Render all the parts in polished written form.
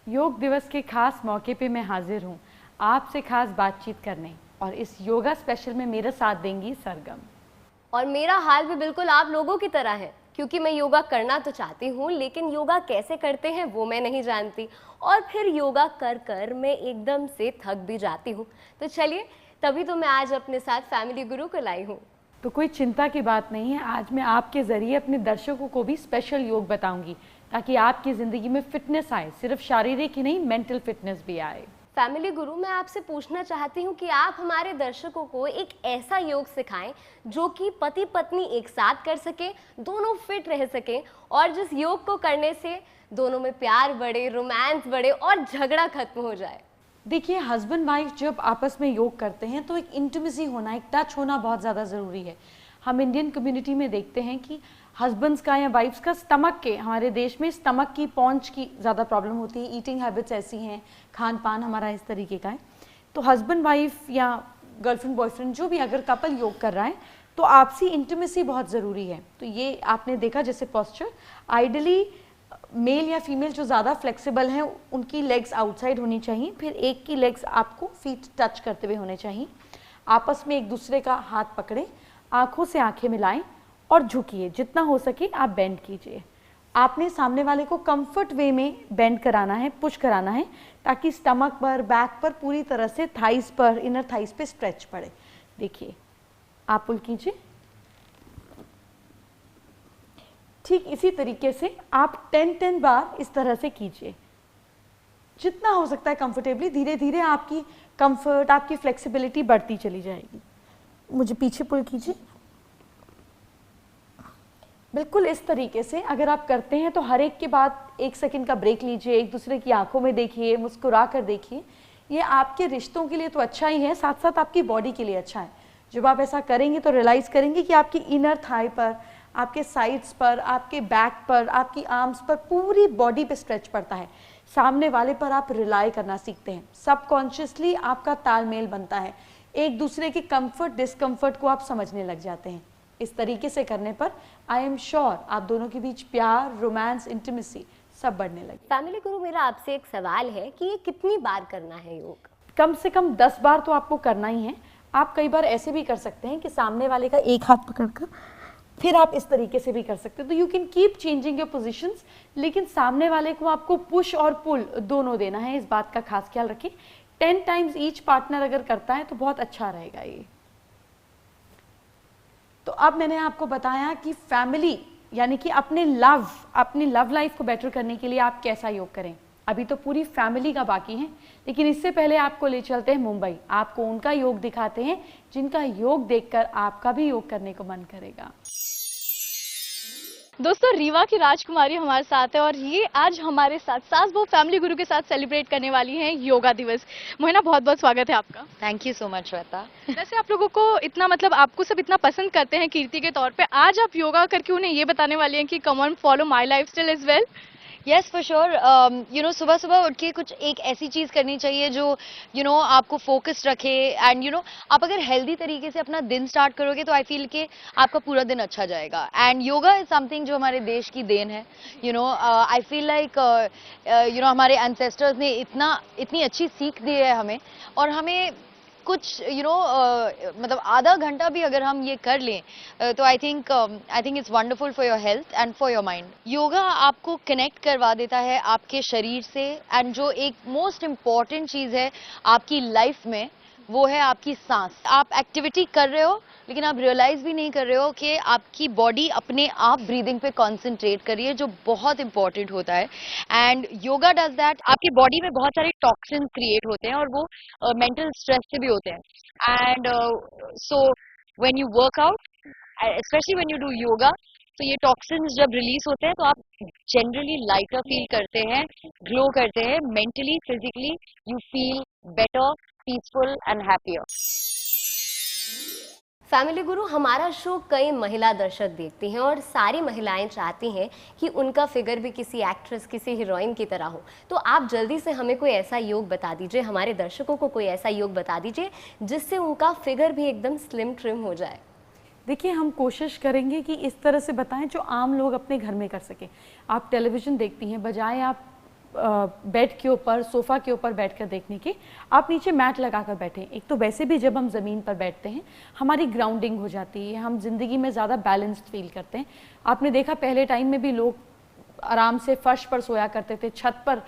योग दिवस के खास मौके पे मैं हाजिर हूँ आपसे खास बातचीत करने, और इस योगा स्पेशल में मेरा साथ देंगी सरगम। और मेरा हाल भी बिल्कुल आप लोगों की तरह है, क्योंकि मैं योगा करना तो चाहती हूँ, लेकिन योगा कैसे करते हैं वो मैं नहीं जानती, और फिर योगा कर कर मैं एकदम से थक भी जाती हूँ। तो चलिए, तभी तो मैं आज अपने साथ फैमिली गुरु को लाई हूँ। तो कोई चिंता की बात नहीं है, आज मैं आपके ज़रिए अपने दर्शकों को भी स्पेशल योग बताऊंगी ताकि आपकी ज़िंदगी में फिटनेस आए, सिर्फ शारीरिक ही नहीं मेंटल फिटनेस भी आए। फैमिली गुरु, मैं आपसे पूछना चाहती हूँ कि आप हमारे दर्शकों को एक ऐसा योग सिखाएं जो कि पति पत्नी एक साथ कर सके, दोनों फिट रह सके, और जिस योग को करने से दोनों में प्यार बढ़े, रोमांस बढ़े और झगड़ा खत्म हो जाए। देखिए, हस्बैंड वाइफ जब आपस में योग करते हैं तो एक इंटीमेसी होना, एक टच होना बहुत ज़्यादा ज़रूरी है। हम इंडियन कम्युनिटी में देखते हैं कि हस्बैंड्स का या वाइफ्स का स्टमक के, हमारे देश में स्टमक की, पौंच की ज़्यादा प्रॉब्लम होती है। ईटिंग हैबिट्स ऐसी हैं, खान पान हमारा इस तरीके का है। तो हस्बैंड वाइफ या गर्लफ्रेंड बॉयफ्रेंड जो भी अगर कपल योग कर रहा है तो आपसी इंटीमेसी बहुत ज़रूरी है। तो ये आपने देखा, जैसे पोस्चर आइडली मेल या फीमेल जो ज़्यादा फ्लेक्सिबल हैं उनकी लेग्स आउटसाइड होनी चाहिए, फिर एक की लेग्स आपको फीट टच करते हुए होने चाहिए। आपस में एक दूसरे का हाथ पकड़े, आंखों से आंखें मिलाएं और झुकिए, जितना हो सके आप बेंड कीजिए। आपने सामने वाले को कंफर्ट वे में बेंड कराना है, पुश कराना है, ताकि स्टमक पर, बैक पर, पूरी तरह से थाइस पर, इनर थाइस पे स्ट्रेच पड़े। देखिए, आप पुल कीजिए। ठीक इसी तरीके से आप 10-10 बार इस तरह से कीजिए, जितना हो सकता है कंफर्टेबली। धीरे धीरे आपकी कंफर्ट, आपकी फ्लेक्सिबिलिटी बढ़ती चली जाएगी। मुझे पीछे पुल कीजिए। बिल्कुल इस तरीके से अगर आप करते हैं तो हर एक के बाद 1 सेकंड का ब्रेक लीजिए, एक दूसरे की आंखों में देखिए, मुस्कुरा कर देखिए। ये आपके रिश्तों के लिए तो अच्छा ही है, साथ साथ आपकी बॉडी के लिए अच्छा है। जब आप ऐसा करेंगे तो रियलाइज़ करेंगे कि आपकी इनर थाई पर, आपके साइड्स पर, आपके बैक पर, आपकी आर्म्स पर, पूरी बॉडी पे स्ट्रेच पड़ता है। सामने वाले पर आप रिलाई करना सीखते हैं, सबकॉन्शियसली आपका तालमेल बनता है, एक दूसरे के कंफर्ट डिस्कम्फर्ट को आप समझने लग जाते हैं। इस तरीके से करने पर आई एम श्योर आप दोनों के बीच प्यार, रोमांस, इंटीमेसी सब बढ़ने लगे। फैमिली गुरु, मेरा आपसे एक सवाल है कि ये कितनी बार करना है योग? कम से कम 10 बार तो आपको करना ही है। आप कई बार ऐसे भी कर सकते हैं कि सामने वाले का एक हाथ पकड़कर फिर आप इस तरीके से भी कर सकते हो। तो you can keep changing your positions, लेकिन सामने वाले को आपको पुश और पुल दोनों देना है, इस बात का खास ख्याल रखें। 10 टाइम्स ईच पार्टनर अगर करता है तो बहुत अच्छा रहेगा ये। तो अब मैंने आपको बताया कि फैमिली यानी कि अपनी लव लाइफ को बेटर करने के लिए आप कैसा योग करें। अभी तो पूरी फैमिली का बाकी है, लेकिन इससे पहले आपको ले चलते हैं मुंबई। आपको उनका योग दिखाते हैं जिनका योग देखकर आपका भी योग करने को मन करेगा। दोस्तों, रीवा की राजकुमारी हमारे साथ है और ये आज हमारे साथ सास बहू फैमिली गुरु के साथ सेलिब्रेट करने वाली हैं योगा दिवस। मोहिना, बहुत बहुत स्वागत है आपका। Thank you so much Shweta. वैसे आप लोगों को इतना, मतलब आपको सब इतना पसंद करते हैं कीर्ति के तौर पे, आज आप योगा करके उन्हें ये बताने वाली हैं कि come on follow my lifestyle as well. Yes for sure. You know, सुबह सुबह उठ के कुछ एक ऐसी चीज़ करनी चाहिए जो आपको फोकस्ड रखे। एंड आप अगर हेल्दी तरीके से अपना दिन स्टार्ट करोगे तो आई फील कि आपका पूरा दिन अच्छा जाएगा। एंड योगा इज समथिंग जो हमारे देश की देन है। आई फील लाइक हमारे एंसेस्टर्स ने इतनी अच्छी सीख दी है हमें, और हमें कुछ मतलब आधा घंटा भी अगर हम ये कर लें तो I think it's wonderful for your health and for your mind. Yoga आपको कनेक्ट करवा देता है आपके शरीर से, एंड जो एक मोस्ट इम्पॉर्टेंट चीज़ है आपकी लाइफ में वो है आपकी सांस। आप एक्टिविटी कर रहे हो लेकिन आप रियलाइज भी नहीं कर रहे हो कि आपकी बॉडी अपने आप ब्रीदिंग पे कॉन्सेंट्रेट कर रही है, जो बहुत इंपॉर्टेंट होता है। And yoga does that. आपकी बॉडी में बहुत सारे टॉक्सिन्स क्रिएट होते हैं और वो मेंटल स्ट्रेस से भी होते हैं। And so when you work out, specially when you do yoga, तो ये टॉक्सिन्स जब रिलीज होते हैं तो आप जनरली लाइटर फील करते हैं, ग्लो करते हैं, mentally, physically you feel better, peaceful and happier. Family गुरु, हमारा शो कई महिला दर्शक देखती हैं और सारी महिलाएं चाहती हैं कि उनका फिगर भी किसी एक्ट्रेस, किसी हीरोइन की तरह हो। तो आप जल्दी से हमें कोई ऐसा योग बता दीजिए, हमारे दर्शकों को कोई ऐसा योग बता दीजिए जिससे उनका फिगर भी एकदम स्लिम ट्रिम हो जाए। देखिए, हम कोशिश करेंगे कि इस तरह से बताएं जो आम लोग अपने घर में कर सकें। आप टेलीविज़न देखती हैं, बजाय आप बेड के ऊपर, सोफ़ा के ऊपर बैठकर देखने के, आप नीचे मैट लगाकर बैठें। एक तो वैसे भी जब हम ज़मीन पर बैठते हैं हमारी ग्राउंडिंग हो जाती है, हम ज़िंदगी में ज़्यादा बैलेंस्ड फील करते हैं। आपने देखा पहले टाइम में भी लोग आराम से फर्श पर सोया करते थे, छत पर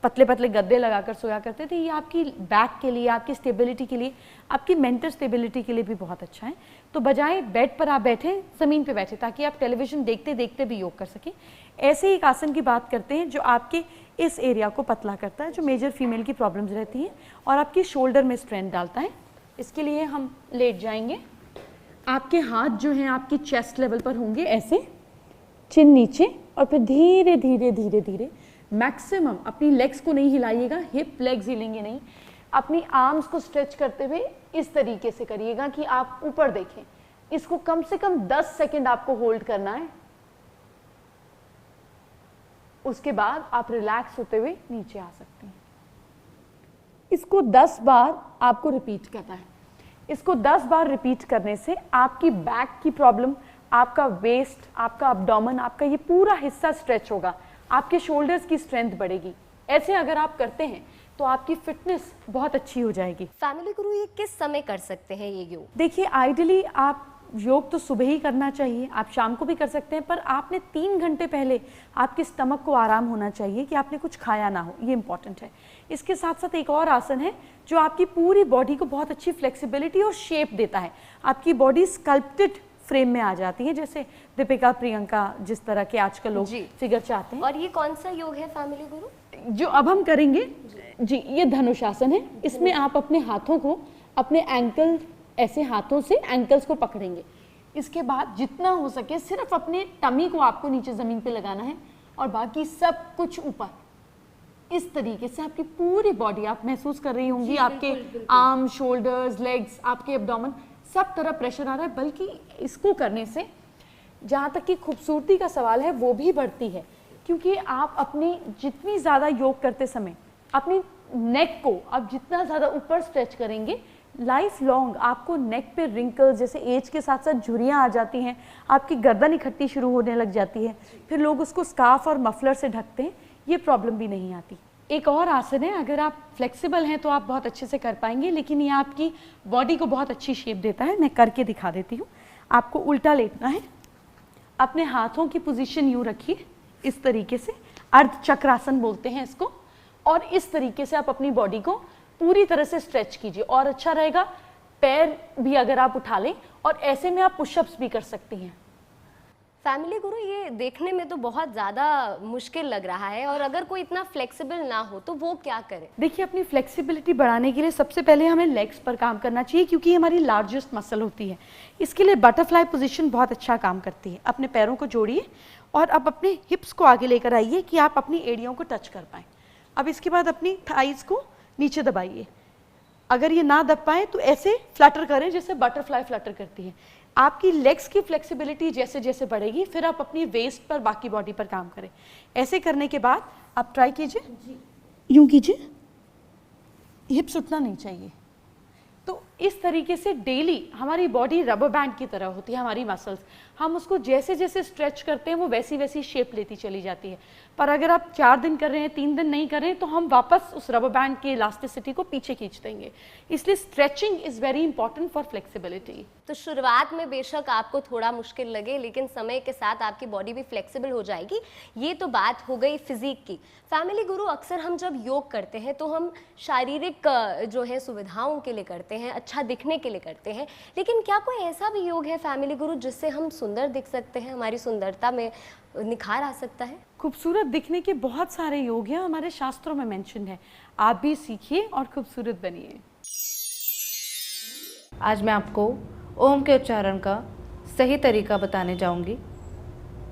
पतले पतले गद्दे लगाकर सोया करते थे। ये आपकी बैक के लिए, आपकी स्टेबिलिटी के लिए, आपकी मेंटल स्टेबिलिटी के लिए भी बहुत अच्छा है। तो बजाय बेड पर आप बैठें, ज़मीन पे बैठे, ताकि आप टेलीविज़न देखते देखते भी योग कर सकें। ऐसे ही एक आसन की बात करते हैं जो आपके इस एरिया को पतला करता है, जो मेजर फीमेल की प्रॉब्लम्स रहती हैं, और आपकी शोल्डर में स्ट्रेंथ डालता है। इसके लिए हम लेट जाएंगे, आपके हाथ जो हैं आपकी चेस्ट लेवल पर होंगे, ऐसे चिन नीचे, और फिर धीरे धीरे धीरे धीरे मैक्सिमम अपनी लेग्स को नहीं हिलाइएगा, हिप लेग्स हिलेंगे नहीं, अपनी आर्म्स को स्ट्रेच करते हुए इस तरीके से करिएगा कि आप ऊपर देखें। इसको कम से कम 10 सेकंड आपको होल्ड करना है। उसके बाद आप रिलैक्स होते हुए नीचे आ सकते हैं। इसको 10 बार आपको रिपीट करना है। इसको 10 बार रिपीट करने से आपकी बैक की प्रॉब्लम, आपका वेस्ट, आपका अब्डोमेन, आपका ये पूरा हिस्सा स्ट्रेच होगा, आपके शोल्डर्स की स्ट्रेंथ बढ़ेगी। ऐसे अगर आप करते हैं तो आपकी फिटनेस बहुत अच्छी हो जाएगी। फैमिली गुरु, ये किस समय कर सकते हैं ये योग? देखिए, आइडियली आप योग तो सुबह ही करना चाहिए, आप शाम को भी कर सकते हैं, पर आपने 3 घंटे पहले आपके स्टमक को आराम होना चाहिए कि आपने कुछ खाया ना हो, ये इंपॉर्टेंट है। इसके साथ साथ एक और आसन है जो आपकी पूरी बॉडी को बहुत अच्छी फ्लेक्सिबिलिटी और शेप देता है। आपकी बॉडी स्कल्प्टेड फ्रेम में आ जाती है, जैसे दीपिका, प्रियंका, जिस तरह के आजकल लोग फिगर चाहते हैं। और ये कौन सा योग है फैमिली गुरु जो अब हम करेंगे जी, ये धनुषासन है। इसमें आप अपने हाथों को, अपने एंकल, ऐसे हाथों से एंकल्स को पकड़ेंगे। इसके बाद जितना हो सके सिर्फ अपने टमी को आपको नीचे जमीन पे लगाना है, और बाकी सब कुछ ऊपर। इस तरीके से आपकी पूरी बॉडी आप महसूस कर रही होंगी, आपके आर्म, शोल्डर्स, लेग्स, आपके एब्डोमेन, सब तरफ प्रेशर आ रहा है। बल्कि इसको करने से जहाँ तक कि खूबसूरती का सवाल है वो भी बढ़ती है, क्योंकि आप अपनी जितनी ज़्यादा योग करते समय अपनी नेक को आप जितना ज़्यादा ऊपर स्ट्रेच करेंगे, लाइफ लॉन्ग आपको नेक पे रिंकल्स, जैसे एज के साथ साथ झुर्रियाँ आ जाती हैं, आपकी गर्दन इकट्ठी शुरू होने लग जाती है, फिर लोग उसको स्कार्फ और मफलर से ढकते हैं, ये प्रॉब्लम भी नहीं आती। एक और आसन है, अगर आप फ्लेक्सिबल हैं तो आप बहुत अच्छे से कर पाएंगे, लेकिन ये आपकी बॉडी को बहुत अच्छी शेप देता है। मैं करके दिखा देती हूँ। आपको उल्टा लेटना है, अपने हाथों की पोजीशन यूँ रखिए, इस तरीके से, अर्ध चक्रासन बोलते हैं इसको, और इस तरीके से आप अपनी बॉडी को पूरी तरह से स्ट्रेच कीजिए। और अच्छा रहेगा पैर भी अगर आप उठा लें, और ऐसे में आप पुशअप्स भी कर सकती हैं। फैमिली गुरु, ये देखने में तो बहुत ज़्यादा मुश्किल लग रहा है, और अगर कोई इतना फ्लेक्सिबल ना हो तो वो क्या करे? देखिए, अपनी फ्लेक्सिबिलिटी बढ़ाने के लिए सबसे पहले हमें लेग्स पर काम करना चाहिए, क्योंकि हमारी लार्जेस्ट मसल होती है। इसके लिए बटरफ्लाई पोजीशन बहुत अच्छा काम करती है। अपने पैरों को जोड़िए और अब अपने हिप्स को आगे लेकर आइए कि आप अपनी एड़ियों को टच कर पाएँ। अब इसके बाद अपनी थाइज को नीचे दबाइए। अगर ये ना दब पाए तो ऐसे फ्लटर करें जैसे बटरफ्लाई फ्लटर करती है। आपकी लेग्स की फ्लेक्सिबिलिटी जैसे जैसे बढ़ेगी, फिर आप अपनी वेस्ट पर, बाकी बॉडी पर काम करें। ऐसे करने के बाद आप ट्राई कीजिए, यूं कीजिए, हिप्स उठना नहीं चाहिए। तो इस तरीके से डेली हमारी बॉडी रबर बैंड की तरह होती है, हमारी मसल्स, हम उसको जैसे जैसे स्ट्रेच करते हैं वो वैसी वैसी शेप लेती चली जाती है। पर अगर आप 4 दिन कर रहे हैं, 3 दिन नहीं कर रहे हैं, तो हम वापस उस रबर बैंड की इलास्टिसिटी को पीछे खींच देंगे। इसलिए stretching is very important for flexibility. तो शुरुआत में बेशक आपको थोड़ा मुश्किल लगे, लेकिन समय के साथ आपकी बॉडी भी फ्लेक्सिबल हो जाएगी। ये तो बात हो गई फिजिक की। फैमिली गुरु, अक्सर हम जब योग करते हैं तो हम शारीरिक जो है सुविधाओं के लिए करते हैं, अच्छा दिखने के लिए करते हैं, लेकिन क्या कोई ऐसा भी योग है फैमिली गुरु जिससे हम सुंदर दिख सकते हैं, हमारी सुंदरता में निखार आ सकता है? खूबसूरत दिखने के बहुत सारे योग हैं, हमारे शास्त्रों में मेंशन है। आप भी सीखिए और खूबसूरत बनिए। आज मैं आपको ओम के उच्चारण का सही तरीका बताने जाऊंगी,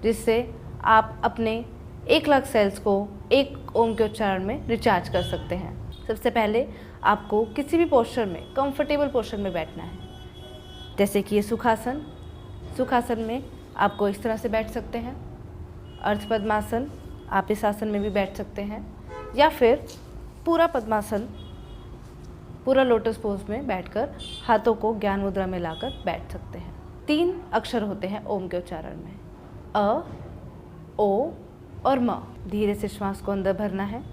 जिससे आप अपने 1 लाख सेल्स को एक ओम के उच्चारण में रिचार्ज कर सकते हैं। सबसे पहले आपको किसी भी पोस्चर में, कंफर्टेबल पोस्चर में बैठना है, जैसे कि ये सुखासन। सुखासन में आपको इस तरह से बैठ सकते हैं। अर्ध पद्मासन, आप इस आसन में भी बैठ सकते हैं, या फिर पूरा पद्मासन, पूरा लोटस पोज में बैठकर हाथों को ज्ञान मुद्रा में लाकर बैठ सकते हैं। 3 अक्षर होते हैं ओम के उच्चारण में, अ, ओ, और म। धीरे से श्वास को अंदर भरना है।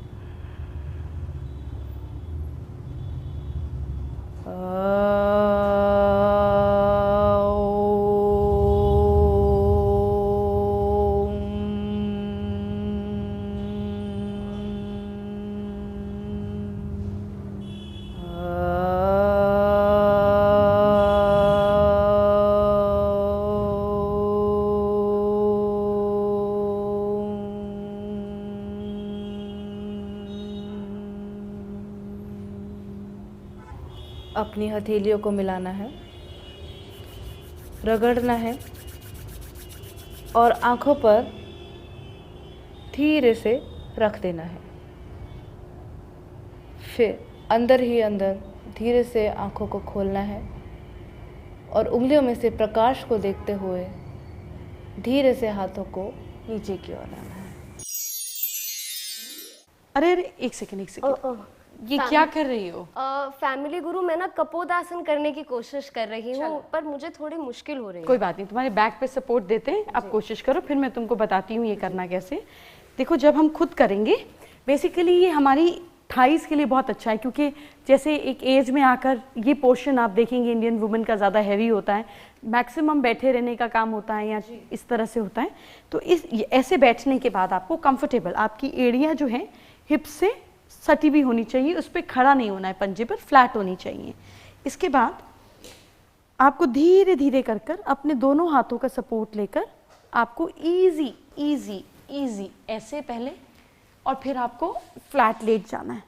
अपनी हथेलियों को मिलाना है, रगड़ना है और आंखों पर धीरे से रख देना है। फिर अंदर ही अंदर धीरे से आंखों को खोलना है और उंगलियों में से प्रकाश को देखते हुए धीरे से हाथों को नीचे की ओर लाना है। अरे अरे एक सेकंड, ये क्या कर रही हो? फैमिली गुरु, मैं ना कपोदासन करने की कोशिश कर रही हूँ, पर मुझे थोड़ी मुश्किल हो रही है। कोई बात नहीं, तुम्हारे बैक पे सपोर्ट देते हैं, आप कोशिश करो, फिर मैं तुमको बताती हूँ ये करना कैसे। देखो, जब हम खुद करेंगे बेसिकली ये हमारी थाइस के लिए बहुत अच्छा है, क्योंकि जैसे एक एज में आकर ये पोर्शन आप देखेंगे इंडियन वुमेन का ज़्यादा हैवी होता है, मैक्सिमम बैठे रहने का काम होता है या इस तरह से होता है। तो ऐसे बैठने के बाद आपको कंफर्टेबल, आपकी एड़ियाँ जो हैं हिप से सटी भी होनी चाहिए, उस पर खड़ा नहीं होना है, पंजे पर फ्लैट होनी चाहिए। इसके बाद आपको धीरे धीरे कर कर अपने दोनों हाथों का सपोर्ट लेकर आपको इजी इजी इजी ऐसे पहले, और फिर आपको फ्लैट लेट जाना है।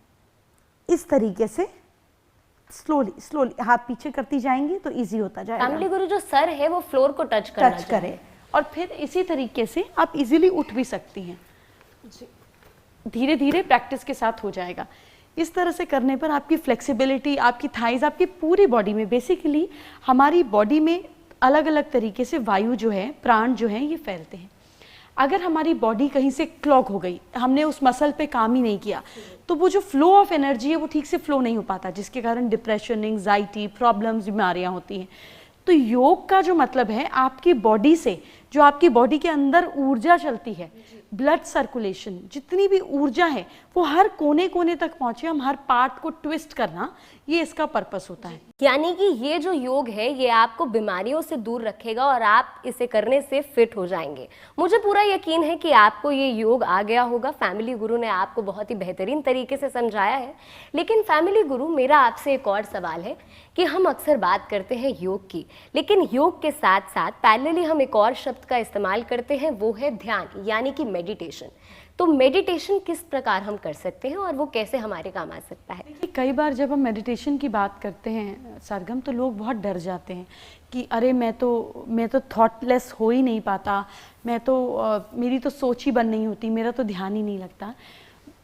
इस तरीके से स्लोली स्लोली हाथ पीछे करती जाएंगी तो इजी होता जाएगा। फैमिली गुरु, जो सर है वो फ्लोर को टच करे, और फिर इसी तरीके से आप इजीली उठ भी सकती हैं। धीरे धीरे प्रैक्टिस के साथ हो जाएगा। इस तरह से करने पर आपकी फ्लेक्सिबिलिटी, आपकी थाइज, आपकी पूरी बॉडी में, बेसिकली हमारी बॉडी में अलग अलग तरीके से वायु जो है, प्राण जो है, ये फैलते हैं। अगर हमारी बॉडी कहीं से क्लॉग हो गई, हमने उस मसल पे काम ही नहीं किया, तो वो जो फ्लो ऑफ एनर्जी है वो ठीक से फ्लो नहीं हो पाता, जिसके कारण डिप्रेशन, एंग्जाइटी, प्रॉब्लम्स, बीमारियां होती हैं। तो योग का जो मतलब है, आपकी बॉडी से, जो आपकी बॉडी के अंदर ऊर्जा चलती है, ब्लड सर्कुलेशन, जितनी भी ऊर्जा है वो हर कोने कोने तक पहुंचे, हम हर पार्ट को ट्विस्ट करना, ये इसका पर्पस होता है। यानी कि ये जो योग है ये आपको बीमारियों से दूर रखेगा और आप इसे करने से फिट हो जाएंगे। मुझे पूरा यकीन है कि आपको ये योग आ गया होगा। फैमिली गुरु ने आपको बहुत ही बेहतरीन तरीके से समझाया है। लेकिन फैमिली गुरु, मेरा आपसे एक और सवाल है कि हम अक्सर बात करते हैं योग की, लेकिन योग के साथ साथ पैरेलली हम एक और शब्द का इस्तेमाल करते हैं, वो है ध्यान, यानी कि मेडिटेशन। तो मेडिटेशन किस प्रकार हम कर सकते हैं और वो कैसे हमारे काम आ सकता है? कई बार जब हम मेडिटेशन की बात करते हैं सरगम, तो लोग बहुत डर जाते हैं कि अरे मैं तो थॉटलेस हो ही नहीं पाता, मेरी तो सोच ही बंद नहीं होती, मेरा तो ध्यान ही नहीं लगता।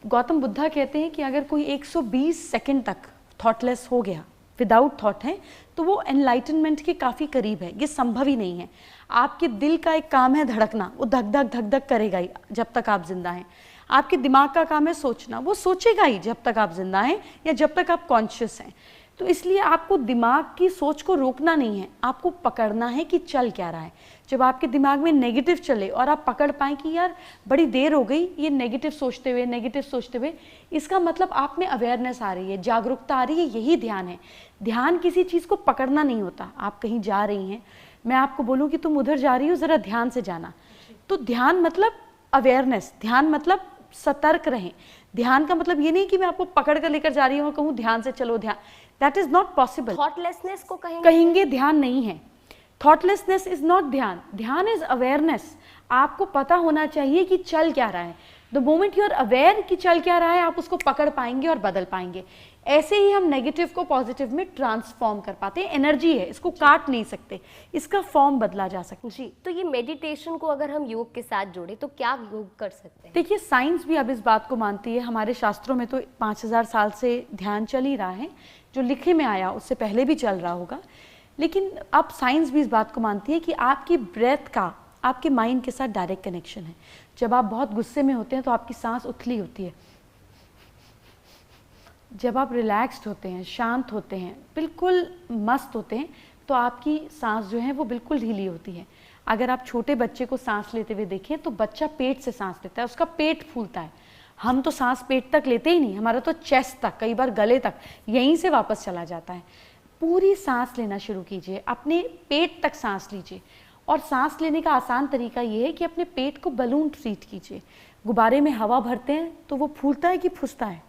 गौतम बुद्धा कहते हैं कि अगर कोई 120 सेकंड तक थॉटलेस हो गया, विदाउट थॉट है, तो वो एनलाइटनमेंट के काफ़ी करीब है। ये संभव ही नहीं है। आपके दिल का एक काम है धड़कना, वो धक धक धक धक करेगा ही जब तक आप जिंदा हैं। आपके दिमाग का काम है सोचना, वो सोचेगा ही जब तक आप जिंदा हैं या जब तक आप कॉन्शियस हैं। तो इसलिए आपको दिमाग की सोच को रोकना नहीं है, आपको पकड़ना है कि चल क्या रहा है। जब आपके दिमाग में नेगेटिव चले और आप पकड़ पाएं कि यार बड़ी देर हो गई ये नेगेटिव सोचते हुए, इसका मतलब आप में अवेयरनेस आ रही है, जागरूकता आ रही है, यही ध्यान है। ध्यान किसी चीज़ को पकड़ना नहीं होता। आप कहीं जा रही हैं, मैं आपको बोलूँ कि तुम उधर जा रही हो, ज़रा ध्यान से जाना, तो ध्यान मतलब अवेयरनेस, ध्यान मतलब सतर्क रहें। ध्यान का मतलब ये नहीं कि मैं आपको पकड़ कर लेकर जा रही हूँ और कहूँ ध्यान से चलो, ध्यान, that is not possible. Thoughtlessness को कहेंगे ध्यान नहीं है। थॉटलेसनेस इज नॉट ध्यान, ध्यान इज अवेयरनेस। आपको पता होना चाहिए कि चल क्या रहा है। The moment you are aware कि चल क्या रहा है, आप उसको पकड़ पाएंगे और बदल पाएंगे। ऐसे ही हम नेगेटिव को पॉजिटिव में ट्रांसफॉर्म कर पाते हैं। एनर्जी है, इसको काट नहीं सकते, इसका फॉर्म बदला जा सकता है। जी, तो ये मेडिटेशन को अगर हम योग के साथ जोड़े तो क्या योग कर सकते हैं? देखिए, साइंस भी अब इस बात को मानती है। हमारे शास्त्रों में तो 5000 साल से ध्यान चल ही रहा है, जो लिखे में आया उससे पहले भी चल रहा होगा। लेकिन अब साइंस भी इस बात को मानती है कि आपकी ब्रेथ का आपके माइंड के साथ डायरेक्ट कनेक्शन है। जब आप बहुत गुस्से में होते हैं तो आपकी सांस उथली होती है। जब आप रिलैक्स्ड होते हैं, शांत होते हैं, बिल्कुल मस्त होते हैं, तो आपकी सांस जो है वो बिल्कुल ढीली होती है। अगर आप छोटे बच्चे को सांस लेते हुए देखें तो बच्चा पेट से सांस लेता है, उसका पेट फूलता है। हम तो सांस पेट तक लेते ही नहीं, हमारा तो चेस्ट तक, कई बार गले तक, यहीं से वापस चला जाता है। पूरी सांस लेना शुरू कीजिए, अपने पेट तक सांस लीजिए। और सांस लेने का आसान तरीका ये है कि अपने पेट को बलून ट्रीट कीजिए। गुब्बारे में हवा भरते हैं तो वो फूलता है कि फुसता है?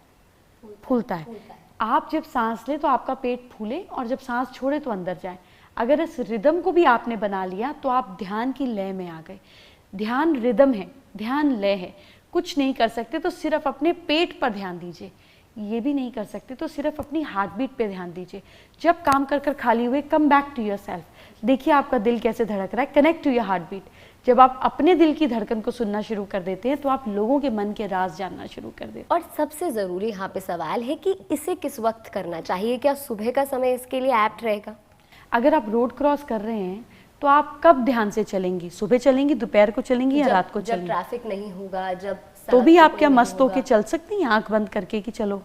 फूलता है। आप जब सांस लें तो आपका पेट फूले और जब सांस छोड़े तो अंदर जाए। अगर इस रिदम को भी आपने बना लिया तो आप ध्यान की लय में आ गए। ध्यान रिदम है, ध्यान लय है। कुछ नहीं कर सकते तो सिर्फ अपने पेट पर ध्यान दीजिए, ये भी नहीं कर सकते तो सिर्फ अपनी हार्ट बीट पे ध्यान दीजिए। जब काम कर कर खाली हुए, come back to yourself, देखिए आपका दिल कैसे धड़क रहा है, connect to your heartbeat. जब आप अपने दिल की धड़कन को सुनना शुरू कर देते हैं तो आप लोगों के मन के राज जानना शुरू कर देते हैं। और सबसे ज़रूरी यहाँ पे सवाल है कि इसे किस वक्त करना चाहिए? क्या सुबह का समय इसके लिए एप्ट रहेगा? अगर आप रोड क्रॉस कर रहे हैं तो आप कब ध्यान से चलेंगी? सुबह चलेंगी, दोपहर को चलेंगी या रात को जब चलेंगी? ट्रैफिक नहीं होगा, जब तो सड़क भी पे आप कोई क्या नहीं मस्त होके होगा। चल सकती हैं आंख बंद करके कि चलो?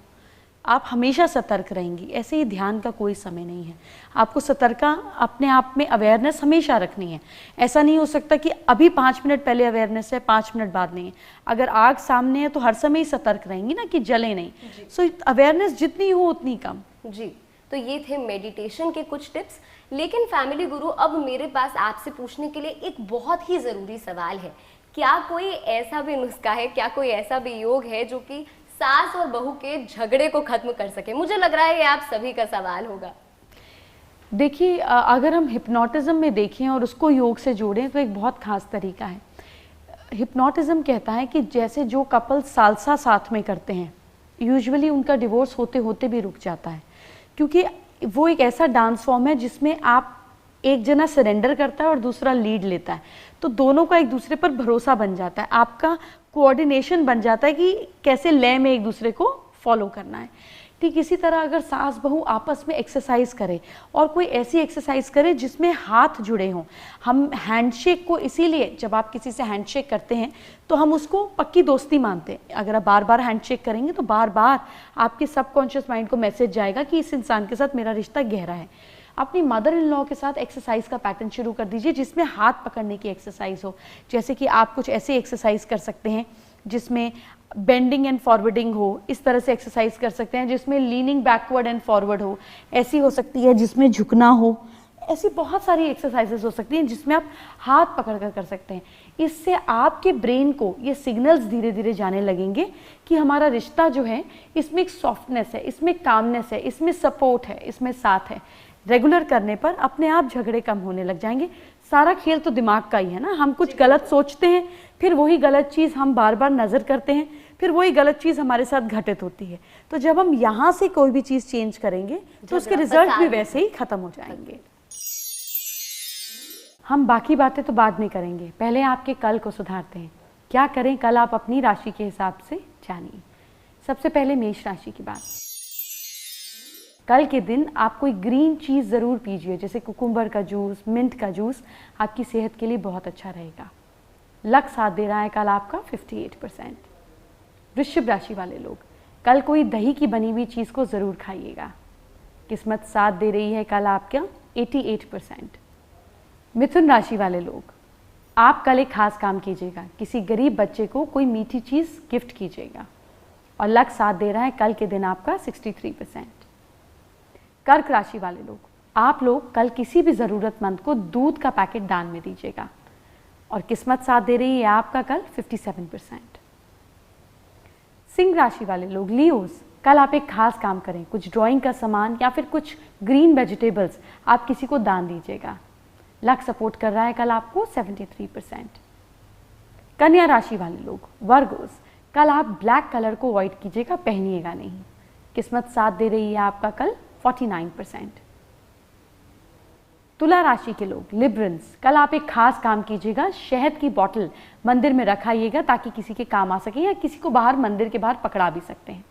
आप हमेशा सतर्क रहेंगी। ऐसे ही ध्यान का कोई समय नहीं है। आपको सतर्कता, अपने आप में अवेयरनेस हमेशा रखनी है। ऐसा नहीं हो सकता कि अभी 5 मिनट पहले अवेयरनेस है, 5 मिनट बाद नहीं है। अगर आग सामने है तो हर समय ही सतर्क रहेंगी ना कि जले नहीं। सो अवेयरनेस जितनी हो उतनी कम। जी, तो ये थे मेडिटेशन के कुछ टिप्स। लेकिन फैमिली गुरु, अब मेरे पास आपसे पूछने के लिए एक बहुत ही ज़रूरी सवाल है। क्या कोई ऐसा भी नुस्खा है, क्या कोई ऐसा भी योग है जो कि सास और बहू के झगड़े को खत्म कर सके? मुझे लग रहा है ये आप सभी का सवाल होगा। देखिए, अगर हम हिप्नोटिज्म में देखें और उसको योग से जोड़ें तो एक बहुत खास तरीका है। हिप्नोटिज्म कहता है कि जैसे जो कपल सालसा साथ में करते हैं, यूजुअली उनका डिवोर्स होते होते भी रुक जाता है, क्योंकि वो एक ऐसा डांस फॉर्म है जिसमें आप एक जना सरेंडर करता है और दूसरा लीड लेता है, तो दोनों का एक दूसरे पर भरोसा बन जाता है, आपका कोऑर्डिनेशन बन जाता है कि कैसे लय में एक दूसरे को फॉलो करना है। ठीक इसी तरह अगर सास बहू आपस में एक्सरसाइज करें और कोई ऐसी एक्सरसाइज करें जिसमें हाथ जुड़े हों। हम हैंडशेक को इसीलिए, जब आप किसी से हैंडशेक करते हैं तो हम उसको पक्की दोस्ती मानते हैं। अगर आप बार बार हैंडशेक करेंगे तो बार बार आपके सबकॉन्शियस माइंड को मैसेज जाएगा कि इस इंसान के साथ मेरा रिश्ता गहरा है। अपनी मदर इन लॉ के साथ एक्सरसाइज का पैटर्न शुरू कर दीजिए जिसमें हाथ पकड़ने की एक्सरसाइज हो। जैसे कि आप कुछ ऐसे एक्सरसाइज कर सकते हैं जिसमें बेंडिंग एंड फॉरवर्डिंग हो, इस तरह से एक्सरसाइज कर सकते हैं जिसमें लीनिंग बैकवर्ड एंड फॉरवर्ड हो, ऐसी हो सकती है जिसमें झुकना हो। ऐसी बहुत सारी एक्सरसाइजेस हो सकती हैं जिसमें आप हाथ पकड़ कर सकते हैं। इससे आपके ब्रेन को ये सिग्नल्स धीरे धीरे जाने लगेंगे कि हमारा रिश्ता जो है इसमें एक सॉफ्टनेस है, इसमें कामनेस है, इसमें सपोर्ट है, इसमें साथ है। रेगुलर करने पर अपने आप झगड़े कम होने लग जाएंगे। सारा खेल तो दिमाग का ही है ना। हम कुछ गलत सोचते हैं, फिर वही गलत चीज़ हम बार बार नज़र करते हैं, फिर वही गलत चीज़ हमारे साथ घटित होती है। तो जब हम यहाँ से कोई भी चीज़ चेंज करेंगे तो उसके रिजल्ट भी वैसे ही ख़त्म हो जाएंगे। हम बाकी बातें तो बाद में करेंगे, पहले आपके कल को सुधारते हैं। क्या करें कल, आप अपनी राशि के हिसाब से जानिए। सबसे पहले मेष राशि की बात। कल के दिन आप कोई ग्रीन चीज़ ज़रूर पीजिए, जैसे कुकुम्बर का जूस, मिंट का जूस, आपकी सेहत के लिए बहुत अच्छा रहेगा। लक साथ दे रहा है कल आपका 58%। वृश्चिक राशि वाले लोग, कल कोई दही की बनी हुई चीज़ को ज़रूर खाइएगा। किस्मत साथ दे रही है कल आपका 88%। मिथुन राशि वाले लोग, आप कल एक खास काम कीजिएगा, किसी गरीब बच्चे को कोई मीठी चीज़ गिफ्ट कीजिएगा। और लक साथ दे रहा है कल के दिन आपका 63%। कर्क राशि वाले लोग, आप लोग कल किसी भी ज़रूरतमंद को दूध का पैकेट दान में दीजिएगा। और किस्मत साथ दे रही है आपका कल 57%। सिंह राशि वाले लोग, लियोस, कल आप एक खास काम करें, कुछ ड्राइंग का सामान या फिर कुछ ग्रीन वेजिटेबल्स आप किसी को दान दीजिएगा। लक सपोर्ट कर रहा है कल आपको 73%। कन्या राशि वाले लोग, वर्गोस, कल आप ब्लैक कलर को अवॉइड कीजिएगा, पहनिएगा नहीं। किस्मत साथ दे रही है आपका कल 49%। तुला राशि के लोग, लिब्रंस, कल आप एक खास काम कीजिएगा, शहद की बोतल मंदिर में रखाइएगा ताकि किसी के काम आ सके या किसी को बाहर मंदिर के बाहर पकड़ा भी सकते हैं।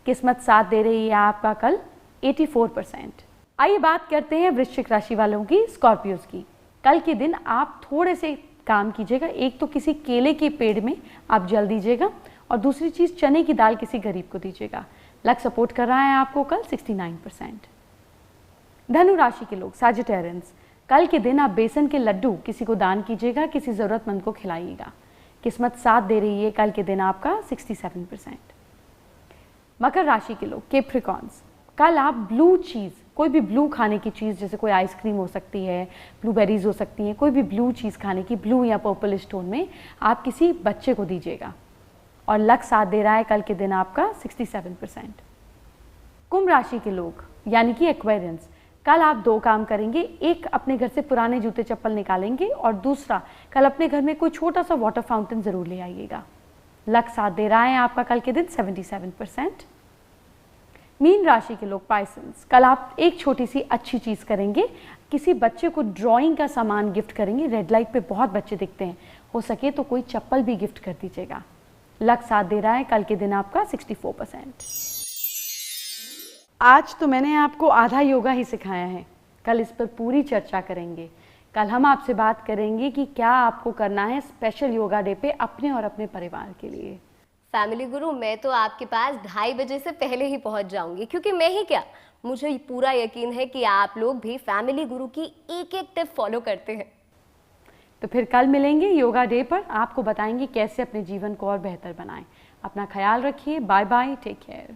किस्मत साथ दे रही है आपका कल 84%। आइए बात करते हैं वृश्चिक राशि वालों की, स्कॉर्पियोज की। कल के दिन आप थोड़े से काम कीजिएगा। एक तो किसी केले के पेड़ में आप जल दीजिएगा और दूसरी चीज़ चने की दाल किसी गरीब को दीजिएगा। लक सपोर्ट कर रहा है आपको कल 69%। धनु राशि के लोग, सैजिटेरियंस, कल के दिन आप बेसन के लड्डू किसी को दान कीजिएगा, किसी ज़रूरतमंद को खिलाइएगा। किस्मत साथ दे रही है कल के दिन आपका 67%। मकर राशि के लोग, कैप्रिकॉर्न्स, कल आप ब्लू चीज़, कोई भी ब्लू खाने की चीज़, जैसे कोई आइसक्रीम हो सकती है, ब्लूबेरीज हो सकती हैं, कोई भी ब्लू चीज़ खाने की, ब्लू या पर्पल स्टोन में, आप किसी बच्चे को दीजिएगा। और लक साथ दे रहा है कल के दिन आपका 67%। कुंभ राशि के लोग यानी कि एक्वेरियंस, कल आप 2 काम करेंगे। एक, अपने घर से पुराने जूते चप्पल निकालेंगे, और दूसरा, कल अपने घर में कोई छोटा सा वाटर फाउंटेन ज़रूर ले आइएगा। लक साथ दे रहा है आपका कल के दिन 77%। मीन राशि के लोग, पाइसन्स, कल आप एक छोटी सी अच्छी चीज़ करेंगे। किसी बच्चे को ड्राइंग का सामान गिफ्ट करेंगे। रेड लाइट पे बहुत बच्चे दिखते हैं, हो सके तो कोई चप्पल भी गिफ्ट कर दीजिएगा। लक साथ दे रहा है कल के दिन आपका 64%। आज तो मैंने आपको आधा योगा ही सिखाया है, कल इस पर पूरी चर्चा करेंगे। कल हम आपसे बात करेंगे कि क्या आपको करना है स्पेशल योगा डे पे अपने और अपने परिवार के लिए। फैमिली गुरु, मैं तो आपके पास 2:30 बजे से पहले ही पहुंच जाऊंगी, क्योंकि मैं ही क्या, मुझे पूरा यकीन है कि आप लोग भी फैमिली गुरु की एक टिप फॉलो करते हैं। तो फिर कल मिलेंगे योगा डे पर, आपको बताएंगे कैसे अपने जीवन को और बेहतर बनाएं। अपना ख्याल रखिए। Bye bye, take care.